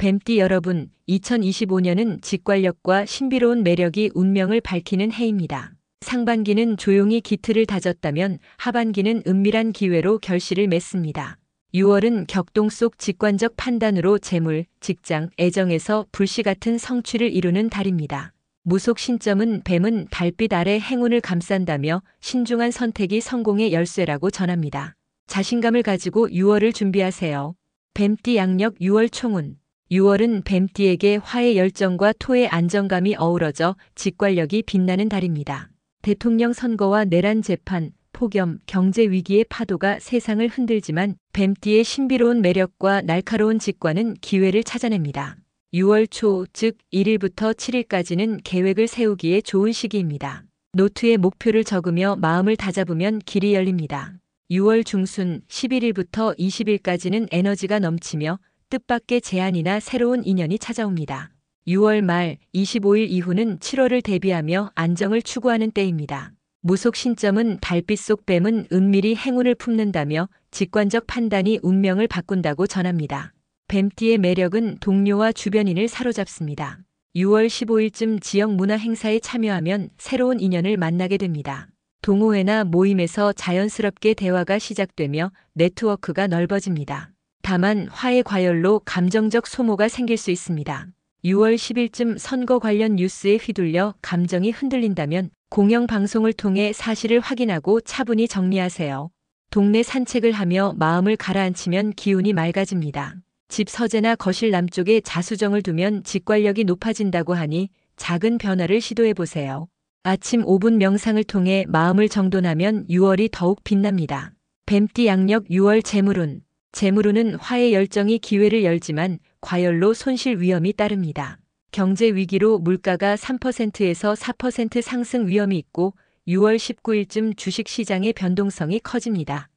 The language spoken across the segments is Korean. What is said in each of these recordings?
뱀띠 여러분, 2025년은 직관력과 신비로운 매력이 운명을 밝히는 해입니다. 상반기는 조용히 기틀을 다졌다면 하반기는 은밀한 기회로 결실을 맺습니다. 6월은 격동 속 직관적 판단으로 재물, 직장, 애정에서 불씨 같은 성취를 이루는 달입니다. 무속 신점은 뱀은 달빛 아래 행운을 감싼다며 신중한 선택이 성공의 열쇠라고 전합니다. 자신감을 가지고 6월을 준비하세요. 뱀띠 양력 6월 총운. 6월은 뱀띠에게 화의 열정과 토의 안정감이 어우러져 직관력이 빛나는 달입니다. 대통령 선거와 내란 재판, 폭염, 경제 위기의 파도가 세상을 흔들지만 뱀띠의 신비로운 매력과 날카로운 직관은 기회를 찾아냅니다. 6월 초, 즉 1일부터 7일까지는 계획을 세우기에 좋은 시기입니다. 노트에 목표를 적으며 마음을 다잡으면 길이 열립니다. 6월 중순 11일부터 20일까지는 에너지가 넘치며 뜻밖의 제안이나 새로운 인연이 찾아옵니다. 6월 말 25일 이후는 7월을 대비하며 안정을 추구하는 때입니다. 무속 신점은 달빛 속 뱀은 은밀히 행운을 품는다며 직관적 판단이 운명을 바꾼다고 전합니다. 뱀띠의 매력은 동료와 주변인을 사로잡습니다. 6월 15일쯤 지역 문화 행사에 참여하면 새로운 인연을 만나게 됩니다. 동호회나 모임에서 자연스럽게 대화가 시작되며 네트워크가 넓어집니다. 다만 화의 과열로 감정적 소모가 생길 수 있습니다. 6월 10일쯤 선거 관련 뉴스에 휘둘려 감정이 흔들린다면 공영방송을 통해 사실을 확인하고 차분히 정리하세요. 동네 산책을 하며 마음을 가라앉히면 기운이 맑아집니다. 집 서재나 거실 남쪽에 자수정을 두면 직관력이 높아진다고 하니 작은 변화를 시도해보세요. 아침 5분 명상을 통해 마음을 정돈하면 6월이 더욱 빛납니다. 뱀띠 양력 6월 재물운. 재물운은 화의 열정이 기회를 열지만 과열로 손실 위험이 따릅니다. 경제 위기로 물가가 3%에서 4% 상승 위험이 있고 6월 19일쯤 주식시장의 변동성이 커집니다.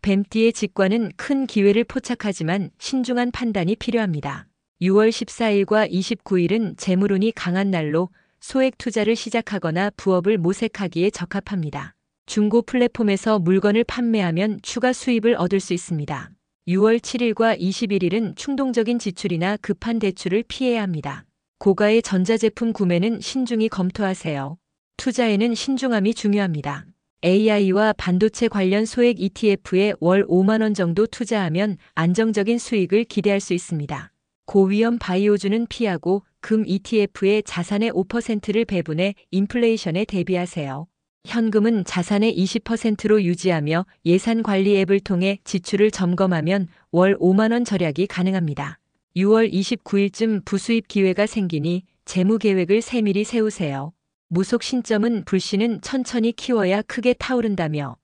뱀띠의 직관은 큰 기회를 포착하지만 신중한 판단이 필요합니다. 6월 14일과 29일은 재물운이 강한 날로 소액 투자를 시작하거나 부업을 모색하기에 적합합니다. 중고 플랫폼에서 물건을 판매하면 추가 수입을 얻을 수 있습니다. 6월 7일과 21일은 충동적인 지출이나 급한 대출을 피해야 합니다. 고가의 전자제품 구매는 신중히 검토하세요. 투자에는 신중함이 중요합니다. AI와 반도체 관련 소액 ETF에 월 5만 원 정도 투자하면 안정적인 수익을 기대할 수 있습니다. 고위험 바이오주는 피하고 금 ETF에 자산의 5%를 배분해 인플레이션에 대비하세요. 현금은 자산의 20%로 유지하며 예산 관리 앱을 통해 지출을 점검하면 월 5만 원 절약이 가능합니다. 6월 29일쯤 부수입 기회가 생기니 재무 계획을 세밀히 세우세요. 무속 신점은 불씨는 천천히 키워야 크게 타오른다며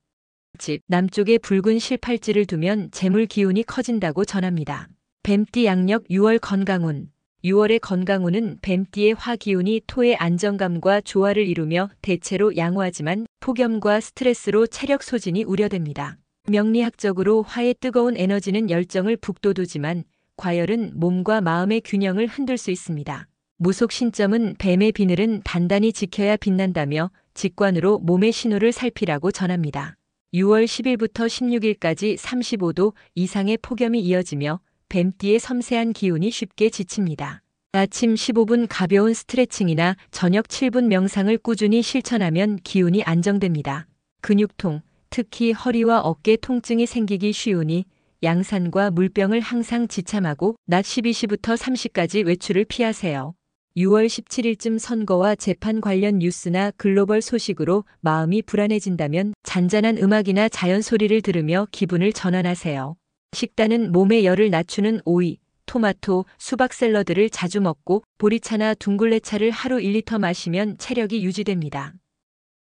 집 남쪽에 붉은 실팔찌를 두면 재물 기운이 커진다고 전합니다. 뱀띠 양력 6월 건강운. 6월의 건강운은 뱀띠의 화 기운이 토의 안정감과 조화를 이루며 대체로 양호하지만 폭염과 스트레스로 체력 소진이 우려됩니다. 명리학적으로 화의 뜨거운 에너지는 열정을 북돋우지만 과열은 몸과 마음의 균형을 흔들 수 있습니다. 무속 신점은 뱀의 비늘은 단단히 지켜야 빛난다며 직관으로 몸의 신호를 살피라고 전합니다. 6월 10일부터 16일까지 35도 이상의 폭염이 이어지며 뱀띠의 섬세한 기운이 쉽게 지칩니다. 아침 15분 가벼운 스트레칭이나 저녁 7분 명상을 꾸준히 실천하면 기운이 안정됩니다. 근육통, 특히 허리와 어깨 통증이 생기기 쉬우니 양산과 물병을 항상 지참하고 낮 12시부터 3시까지 외출을 피하세요. 6월 17일쯤 선거와 재판 관련 뉴스나 글로벌 소식으로 마음이 불안해진다면 잔잔한 음악이나 자연 소리를 들으며 기분을 전환하세요. 식단은 몸의 열을 낮추는 오이, 토마토, 수박 샐러드를 자주 먹고 보리차나 둥글레차를 하루 1리터 마시면 체력이 유지됩니다.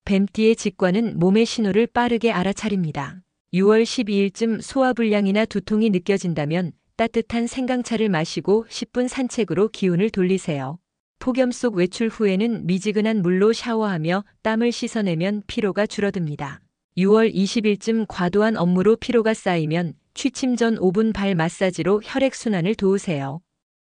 뱀띠의 직관은 몸의 신호를 빠르게 알아차립니다. 6월 12일쯤 소화불량이나 두통이 느껴진다면 따뜻한 생강차를 마시고 10분 산책으로 기운을 돌리세요. 폭염 속 외출 후에는 미지근한 물로 샤워하며 땀을 씻어내면 피로가 줄어듭니다. 6월 20일쯤 과도한 업무로 피로가 쌓이면 취침 전 5분 발 마사지로 혈액순환을 도우세요.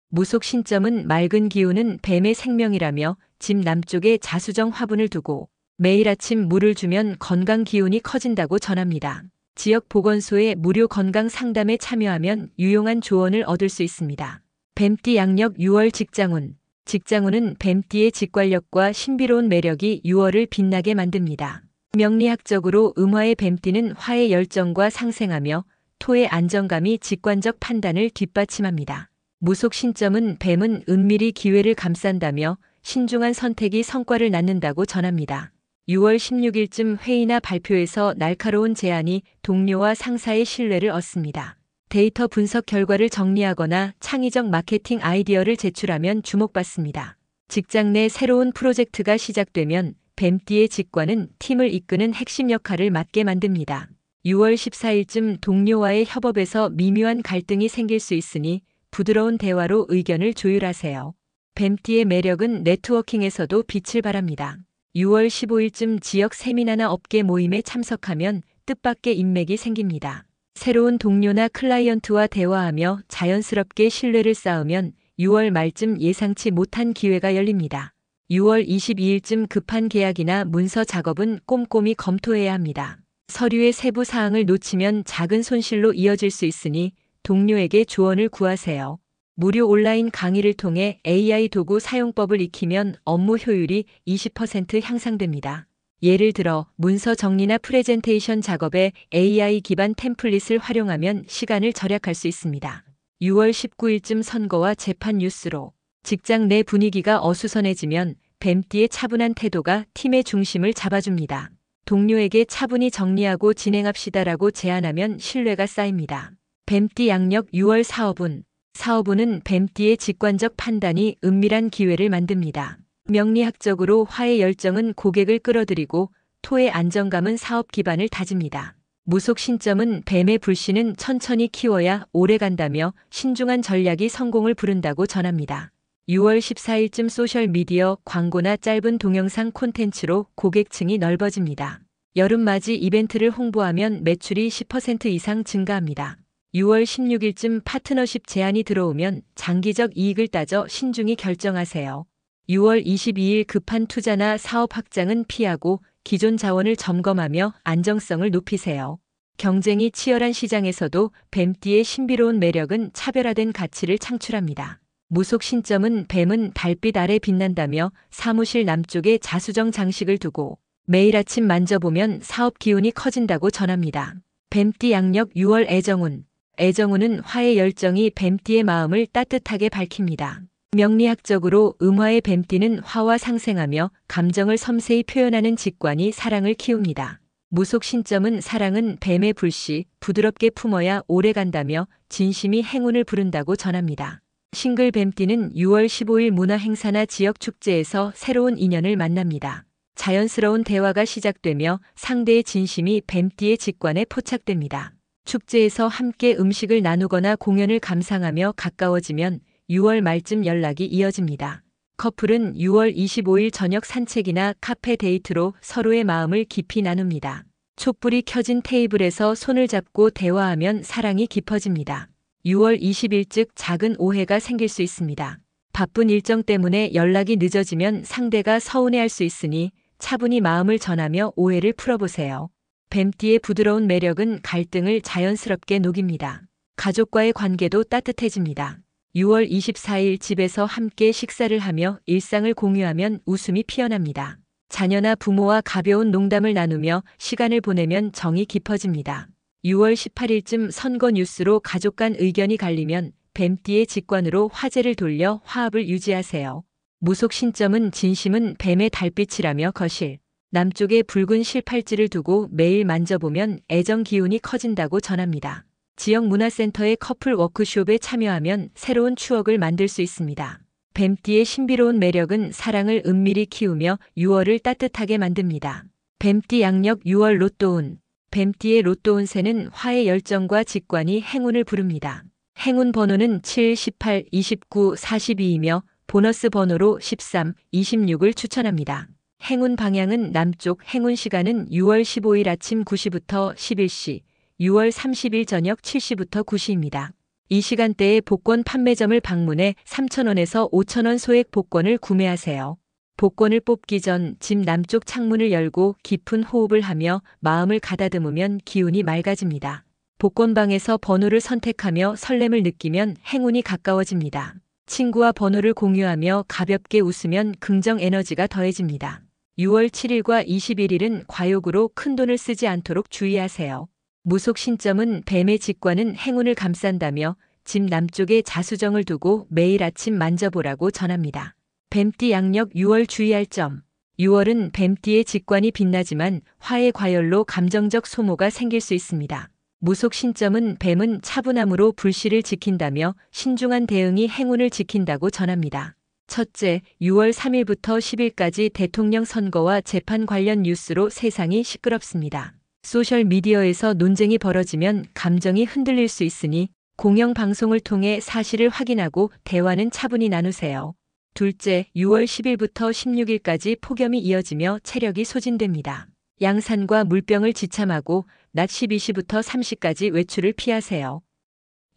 무속 신점은 맑은 기운은 뱀의 생명이라며 집 남쪽에 자수정 화분을 두고 매일 아침 물을 주면 건강 기운이 커진다고 전합니다. 지역 보건소의 무료 건강 상담에 참여하면 유용한 조언을 얻을 수 있습니다. 뱀띠 양력 6월 직장운. 직장운은 뱀띠의 직관력과 신비로운 매력이 6월을 빛나게 만듭니다. 명리학적으로 음화의 뱀띠는 화의 열정과 상생하며 토의 안정감이 직관적 판단을 뒷받침합니다. 무속 신점은 뱀은 은밀히 기회를 감싼다며 신중한 선택이 성과를 낳는다고 전합니다. 6월 16일쯤 회의나 발표에서 날카로운 제안이 동료와 상사의 신뢰를 얻습니다. 데이터 분석 결과를 정리하거나 창의적 마케팅 아이디어를 제출하면 주목받습니다. 직장 내 새로운 프로젝트가 시작되면 뱀띠의 직관은 팀을 이끄는 핵심 역할을 맡게 만듭니다. 6월 14일쯤 동료와의 협업에서 미묘한 갈등이 생길 수 있으니 부드러운 대화로 의견을 조율하세요. 뱀띠의 매력은 네트워킹에서도 빛을 발합니다. 6월 15일쯤 지역 세미나나 업계 모임에 참석하면 뜻밖의 인맥이 생깁니다. 새로운 동료나 클라이언트와 대화하며 자연스럽게 신뢰를 쌓으면 6월 말쯤 예상치 못한 기회가 열립니다. 6월 22일쯤 급한 계약이나 문서 작업은 꼼꼼히 검토해야 합니다. 서류의 세부 사항을 놓치면 작은 손실로 이어질 수 있으니 동료에게 조언을 구하세요. 무료 온라인 강의를 통해 AI 도구 사용법을 익히면 업무 효율이 20% 향상됩니다. 예를 들어 문서 정리나 프레젠테이션 작업에 AI 기반 템플릿을 활용하면 시간을 절약할 수 있습니다. 6월 19일쯤 선거와 재판 뉴스로. 직장 내 분위기가 어수선해지면 뱀띠의 차분한 태도가 팀의 중심을 잡아줍니다. 동료에게 차분히 정리하고 진행합시다라고 제안하면 신뢰가 쌓입니다. 뱀띠 양력 6월 사업운. 사업운은 뱀띠의 직관적 판단이 은밀한 기회를 만듭니다. 명리학적으로 화의 열정은 고객을 끌어들이고 토의 안정감은 사업 기반을 다집니다. 무속 신점은 뱀의 불씨는 천천히 키워야 오래 간다며 신중한 전략이 성공을 부른다고 전합니다. 6월 14일쯤 소셜미디어 광고나 짧은 동영상 콘텐츠로 고객층이 넓어집니다. 여름맞이 이벤트를 홍보하면 매출이 10% 이상 증가합니다. 6월 16일쯤 파트너십 제안이 들어오면 장기적 이익을 따져 신중히 결정하세요. 6월 22일 급한 투자나 사업 확장은 피하고 기존 자원을 점검하며 안정성을 높이세요. 경쟁이 치열한 시장에서도 뱀띠의 신비로운 매력은 차별화된 가치를 창출합니다. 무속 신점은 뱀은 달빛 아래 빛난다며 사무실 남쪽에 자수정 장식을 두고 매일 아침 만져보면 사업 기운이 커진다고 전합니다. 뱀띠 양력 6월 애정운. 애정운은 화의 열정이 뱀띠의 마음을 따뜻하게 밝힙니다. 명리학적으로 음화의 뱀띠는 화와 상생하며 감정을 섬세히 표현하는 직관이 사랑을 키웁니다. 무속 신점은 사랑은 뱀의 불씨, 부드럽게 품어야 오래 간다며 진심이 행운을 부른다고 전합니다. 싱글 뱀띠는 6월 15일 문화 행사나 지역 축제에서 새로운 인연을 만납니다. 자연스러운 대화가 시작되며 상대의 진심이 뱀띠의 직관에 포착됩니다. 축제에서 함께 음식을 나누거나 공연을 감상하며 가까워지면 6월 말쯤 연락이 이어집니다. 커플은 6월 25일 저녁 산책이나 카페 데이트로 서로의 마음을 깊이 나눕니다. 촛불이 켜진 테이블에서 손을 잡고 대화하면 사랑이 깊어집니다. 6월 20일쯤 작은 오해가 생길 수 있습니다. 바쁜 일정 때문에 연락이 늦어지면 상대가 서운해할 수 있으니 차분히 마음을 전하며 오해를 풀어보세요. 뱀띠의 부드러운 매력은 갈등을 자연스럽게 녹입니다. 가족과의 관계도 따뜻해집니다. 6월 24일 집에서 함께 식사를 하며 일상을 공유하면 웃음이 피어납니다. 자녀나 부모와 가벼운 농담을 나누며 시간을 보내면 정이 깊어집니다. 6월 18일쯤 선거 뉴스로 가족 간 의견이 갈리면 뱀띠의 직관으로 화제를 돌려 화합을 유지하세요. 무속 신점은 진심은 뱀의 달빛이라며 거실 남쪽에 붉은 실팔찌를 두고 매일 만져보면 애정 기운이 커진다고 전합니다. 지역 문화센터의 커플 워크숍에 참여하면 새로운 추억을 만들 수 있습니다. 뱀띠의 신비로운 매력은 사랑을 은밀히 키우며 6월을 따뜻하게 만듭니다. 뱀띠 양력 6월 로또운. 뱀띠의 로또운세는 화의 열정과 직관이 행운을 부릅니다. 행운 번호는 7, 18, 29, 42이며 보너스 번호로 13, 26을 추천합니다. 행운 방향은 남쪽, 행운 시간은 6월 15일 아침 9시부터 11시, 6월 30일 저녁 7시부터 9시입니다. 이 시간대에 복권 판매점을 방문해 3,000원에서 5,000원 소액 복권을 구매하세요. 복권을 뽑기 전 집 남쪽 창문을 열고 깊은 호흡을 하며 마음을 가다듬으면 기운이 맑아집니다. 복권방에서 번호를 선택하며 설렘을 느끼면 행운이 가까워집니다. 친구와 번호를 공유하며 가볍게 웃으면 긍정 에너지가 더해집니다. 6월 7일과 21일은 과욕으로 큰돈을 쓰지 않도록 주의하세요. 무속 신점은 뱀의 직관은 행운을 감싼다며 집 남쪽에 자수정을 두고 매일 아침 만져보라고 전합니다. 뱀띠 양력 6월 주의할 점. 6월은 뱀띠의 직관이 빛나지만 화의 과열로 감정적 소모가 생길 수 있습니다. 무속 신점은 뱀은 차분함으로 불씨를 지킨다며 신중한 대응이 행운을 지킨다고 전합니다. 첫째, 6월 3일부터 10일까지 대통령 선거와 재판 관련 뉴스로 세상이 시끄럽습니다. 소셜미디어에서 논쟁이 벌어지면 감정이 흔들릴 수 있으니 공영방송을 통해 사실을 확인하고 대화는 차분히 나누세요. 둘째, 6월 10일부터 16일까지 폭염이 이어지며 체력이 소진됩니다. 양산과 물병을 지참하고 낮 12시부터 3시까지 외출을 피하세요.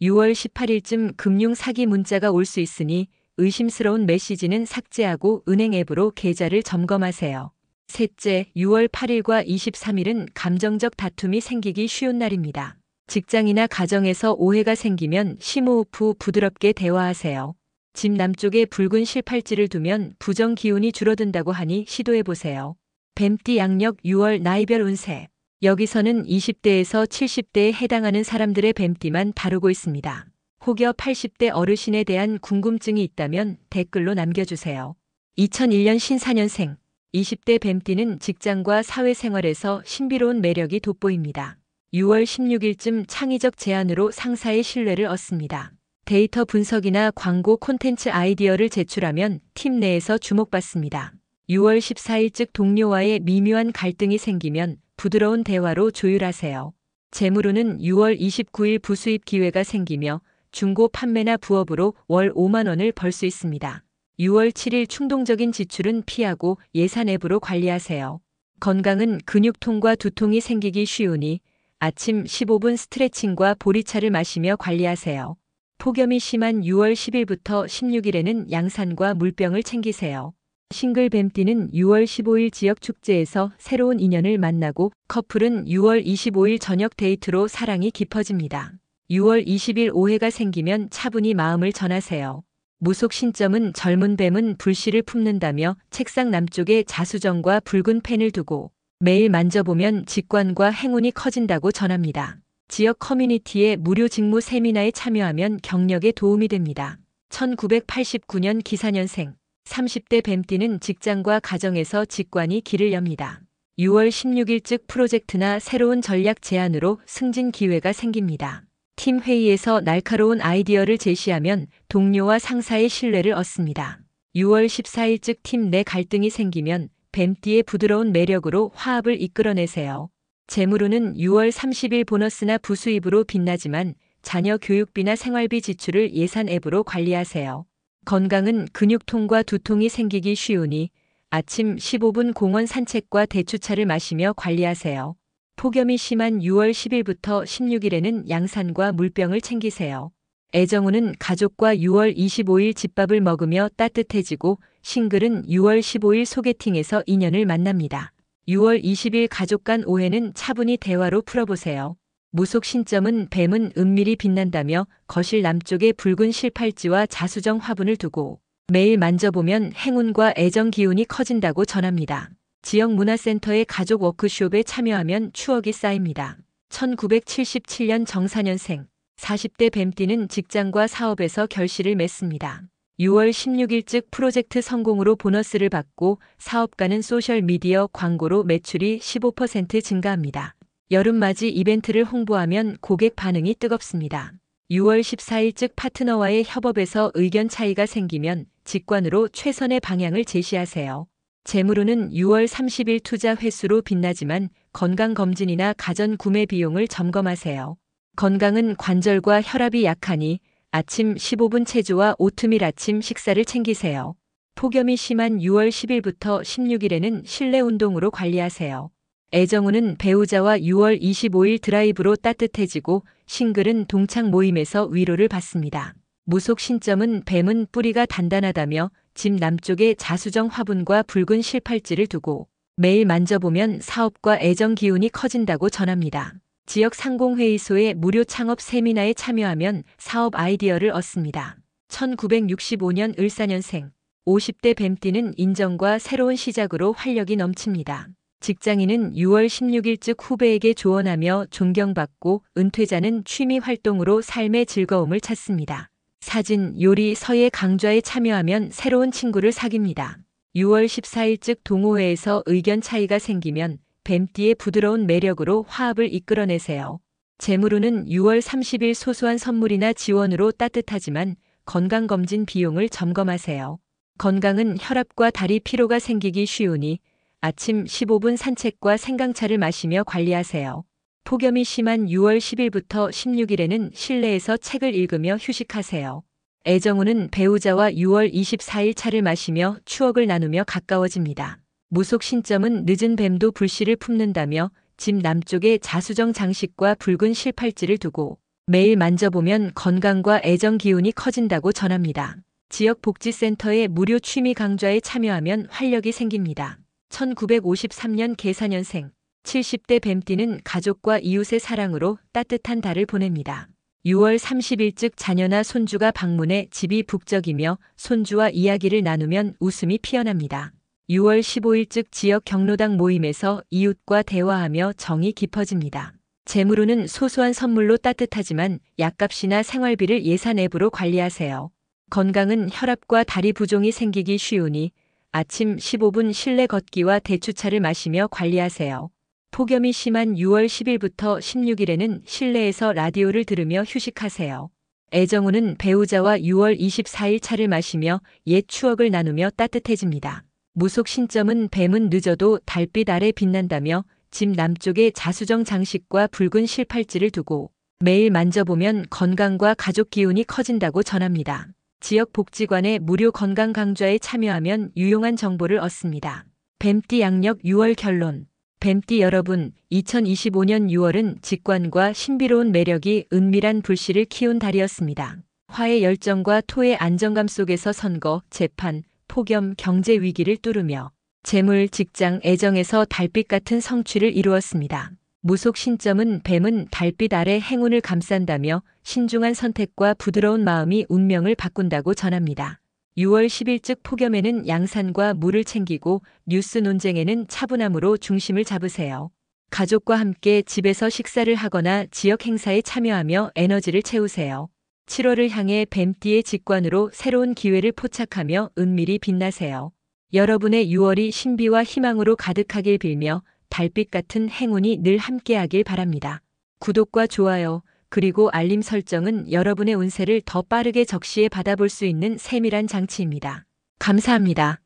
6월 18일쯤 금융 사기 문자가 올 수 있으니 의심스러운 메시지는 삭제하고 은행 앱으로 계좌를 점검하세요. 셋째, 6월 8일과 23일은 감정적 다툼이 생기기 쉬운 날입니다. 직장이나 가정에서 오해가 생기면 심호흡 후 부드럽게 대화하세요. 집 남쪽에 붉은 실팔찌를 두면 부정 기운이 줄어든다고 하니 시도해보세요. 뱀띠 양력 6월 나이별 운세. 여기서는 20대에서 70대에 해당하는 사람들의 뱀띠만 다루고 있습니다. 혹여 80대 어르신에 대한 궁금증이 있다면 댓글로 남겨주세요. 2001년 신사년생 20대 뱀띠는 직장과 사회생활에서 신비로운 매력이 돋보입니다. 6월 16일쯤 창의적 제안으로 상사의 신뢰를 얻습니다. 데이터 분석이나 광고 콘텐츠 아이디어를 제출하면 팀 내에서 주목받습니다. 6월 14일쯤 동료와의 미묘한 갈등이 생기면 부드러운 대화로 조율하세요. 재물운은 6월 29일 부수입 기회가 생기며 중고 판매나 부업으로 월 5만 원을 벌 수 있습니다. 6월 7일 충동적인 지출은 피하고 예산 앱으로 관리하세요. 건강은 근육통과 두통이 생기기 쉬우니 아침 15분 스트레칭과 보리차를 마시며 관리하세요. 폭염이 심한 6월 10일부터 16일에는 양산과 물병을 챙기세요. 싱글 뱀띠는 6월 15일 지역 축제에서 새로운 인연을 만나고 커플은 6월 25일 저녁 데이트로 사랑이 깊어집니다. 6월 20일 오해가 생기면 차분히 마음을 전하세요. 무속 신점은 젊은 뱀은 불씨를 품는다며 책상 남쪽에 자수정과 붉은 펜을 두고 매일 만져보면 직관과 행운이 커진다고 전합니다. 지역 커뮤니티의 무료 직무 세미나에 참여하면 경력에 도움이 됩니다. 1989년 기사년생 30대 뱀띠는 직장과 가정에서 직관이 길을 엽니다. 6월 16일쯤 프로젝트나 새로운 전략 제안으로 승진 기회가 생깁니다. 팀 회의에서 날카로운 아이디어를 제시하면 동료와 상사의 신뢰를 얻습니다. 6월 14일쯤 팀 내 갈등이 생기면 뱀띠의 부드러운 매력으로 화합을 이끌어내세요. 재물운은 6월 30일 보너스나 부수입으로 빛나지만 자녀 교육비나 생활비 지출을 예산 앱으로 관리하세요. 건강은 근육통과 두통이 생기기 쉬우니 아침 15분 공원 산책과 대추차를 마시며 관리하세요. 폭염이 심한 6월 10일부터 16일에는 양산과 물병을 챙기세요. 애정운은 가족과 6월 25일 집밥을 먹으며 따뜻해지고 싱글은 6월 15일 소개팅에서 인연을 만납니다. 6월 20일 가족 간 오해는 차분히 대화로 풀어보세요. 무속 신점은 뱀은 은밀히 빛난다며 거실 남쪽에 붉은 실팔찌와 자수정 화분을 두고 매일 만져보면 행운과 애정 기운이 커진다고 전합니다. 지역 문화센터의 가족 워크숍에 참여하면 추억이 쌓입니다. 1977년 정사년생 40대 뱀띠는 직장과 사업에서 결실을 맺습니다. 6월 16일쯤 프로젝트 성공으로 보너스를 받고 사업가는 소셜미디어 광고로 매출이 15% 증가합니다. 여름맞이 이벤트를 홍보하면 고객 반응이 뜨겁습니다. 6월 14일쯤 파트너와의 협업에서 의견 차이가 생기면 직관으로 최선의 방향을 제시하세요. 재물운은 6월 30일 투자 횟수로 빛나지만 건강검진이나 가전 구매 비용을 점검하세요. 건강은 관절과 혈압이 약하니 아침 15분 체조와 오트밀 아침 식사를 챙기세요. 폭염이 심한 6월 10일부터 16일에는 실내 운동으로 관리하세요. 애정운은 배우자와 6월 25일 드라이브로 따뜻해지고 싱글은 동창 모임에서 위로를 받습니다. 무속 신점은 뱀은 뿌리가 단단하다며 집 남쪽에 자수정 화분과 붉은 실팔찌를 두고 매일 만져보면 사업과 애정 기운이 커진다고 전합니다. 지역 상공회의소의 무료 창업 세미나에 참여하면 사업 아이디어를 얻습니다. 1965년 을사년생. 50대 뱀띠는 인정과 새로운 시작으로 활력이 넘칩니다. 직장인은 6월 16일즉 후배에게 조언하며 존경받고, 은퇴자는 취미 활동으로 삶의 즐거움을 찾습니다. 사진, 요리, 서예 강좌에 참여하면 새로운 친구를 사귀입니다. 6월 14일즉 동호회에서 의견 차이가 생기면 뱀띠의 부드러운 매력으로 화합을 이끌어내세요. 재물운은 6월 30일 소소한 선물이나 지원으로 따뜻하지만 건강검진 비용을 점검하세요. 건강은 혈압과 다리 피로가 생기기 쉬우니 아침 15분 산책과 생강차를 마시며 관리하세요. 폭염이 심한 6월 10일부터 16일에는 실내에서 책을 읽으며 휴식하세요. 애정운은 배우자와 6월 24일 차를 마시며 추억을 나누며 가까워집니다. 무속 신점은 늦은 뱀도 불씨를 품는다며 집 남쪽에 자수정 장식과 붉은 실팔찌를 두고 매일 만져보면 건강과 애정 기운이 커진다고 전합니다. 지역 복지센터의 무료 취미 강좌에 참여하면 활력이 생깁니다. 1953년 계사년생. 70대 뱀띠는 가족과 이웃의 사랑으로 따뜻한 달을 보냅니다. 6월 30일즉 자녀나 손주가 방문해 집이 북적이며 손주와 이야기를 나누면 웃음이 피어납니다. 6월 15일즉 지역 경로당 모임에서 이웃과 대화하며 정이 깊어집니다. 재물운은 소소한 선물로 따뜻하지만 약값이나 생활비를 예산 앱으로 관리하세요. 건강은 혈압과 다리 부종이 생기기 쉬우니 아침 15분 실내 걷기와 대추차를 마시며 관리하세요. 폭염이 심한 6월 10일부터 16일에는 실내에서 라디오를 들으며 휴식하세요. 애정운은 배우자와 6월 24일 차를 마시며 옛 추억을 나누며 따뜻해집니다. 무속 신점은 뱀은 늦어도 달빛 아래 빛난다며 집 남쪽에 자수정 장식과 붉은 실팔찌를 두고 매일 만져보면 건강과 가족 기운이 커진다고 전합니다. 지역 복지관의 무료 건강 강좌에 참여하면 유용한 정보를 얻습니다. 뱀띠 양력 6월 결론. 뱀띠 여러분, 2025년 6월은 직관과 신비로운 매력이 은밀한 불씨를 키운 달이었습니다. 화의 열정과 토의 안정감 속에서 선거, 재판, 폭염, 경제 위기를 뚫으며 재물, 직장, 애정에서 달빛 같은 성취를 이루었습니다. 무속 신점은 뱀은 달빛 아래 행운을 감싼다며 신중한 선택과 부드러운 마음이 운명을 바꾼다고 전합니다. 6월 10일즉 폭염에는 양산과 물을 챙기고 뉴스 논쟁에는 차분함으로 중심을 잡으세요. 가족과 함께 집에서 식사를 하거나 지역 행사에 참여하며 에너지를 채우세요. 7월을 향해 뱀띠의 직관으로 새로운 기회를 포착하며 은밀히 빛나세요. 여러분의 6월이 신비와 희망으로 가득하길 빌며 달빛 같은 행운이 늘 함께하길 바랍니다. 구독과 좋아요, 그리고 알림 설정은 여러분의 운세를 더 빠르게 적시해 받아볼 수 있는 세밀한 장치입니다. 감사합니다.